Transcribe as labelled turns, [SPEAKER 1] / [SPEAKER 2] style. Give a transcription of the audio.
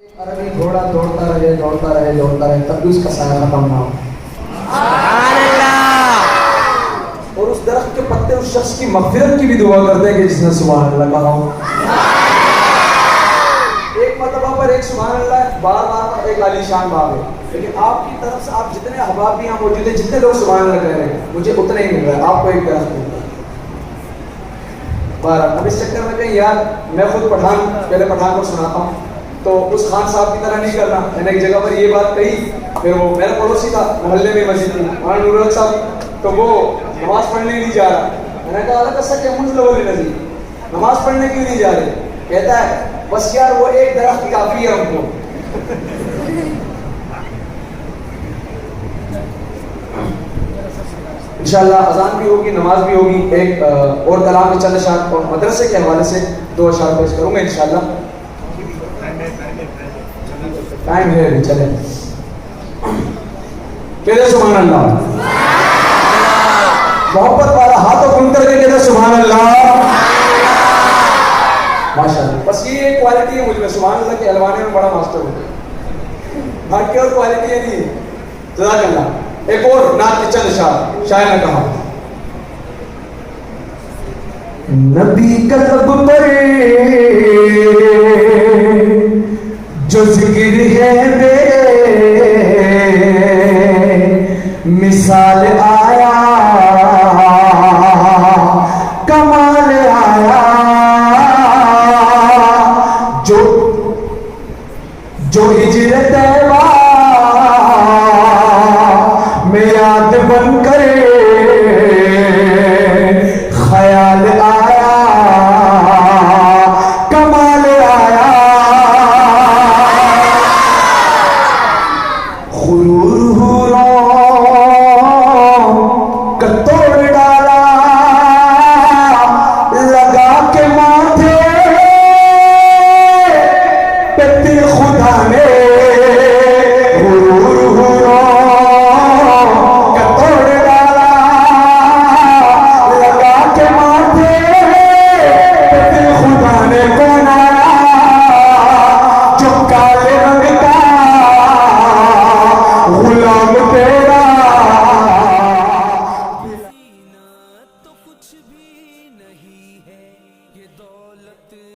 [SPEAKER 1] عربی گھوڑا دوڑتا رہے دوڑتا رہے دوڑتا رہے تب بھی اس کا سایہ ختم نہ ہو. اور اس درخت کے پتے اس شخص کی مغفرت کی بھی دعا کرتے ہیں کہ جس نے سبحان اللہ کہا ہو. ایک مرتبہ پر ایک سبحان اللہ بار بار ایک عالی شان باب ہے، لیکن آپ کی طرف سے آپ جتنے احباب بھی یہاں موجود ہیں، جتنے لوگ سبحان اللہ کہہ رہے ہیں، مجھے اتنا ہی مل رہا ہے، آپ کو ایک درخت مل رہا ہے. اب اس چکر میں کہیں یار میں خود پہلے پٹھان کو سناتا ہوں تو اس خان صاحب کی طرح نہیں کرنا. میں نے ایک جگہ پر یہ بات کہی، پھر وہ میرا پڑوسی تھا محلے میں مسجد تھی وہاں نور الحق صاحب، تو وہ نماز پڑھنے نہیں جا رہا. میں نے کہا الگ ایسا کہ مجھ لوگوں نے نہیں نماز پڑھنے کیوں نہیں جا رہے؟ کہتا ہے بس یار وہ ایک درخت کافی ہے ہم کو. انشاءاللہ اذان بھی ہوگی، نماز بھی ہوگی. ایک اور کلام میں چند اشعار اور مدرسے کے حوالے سے 2 اشعار پیش کروں گا انشاءاللہ. ٹائم ہے ابھی، چلے کہتے سبحان اللہ. محبت والا ہاتھوں کھل کر کے کہتے سبحان اللہ. ماشاءاللہ. بس یہ ایک کوالٹی ہے مجھ میں، سبحان اللہ کے الوانے میں بڑا ماسٹر ہوں، باقی اور کوالٹی ہے نہیں. جزاک اللہ. ایک اور نعت کے چند اشعار شاعر نے کہا، نبی کا لب پر جو ذکر ہے بے مثال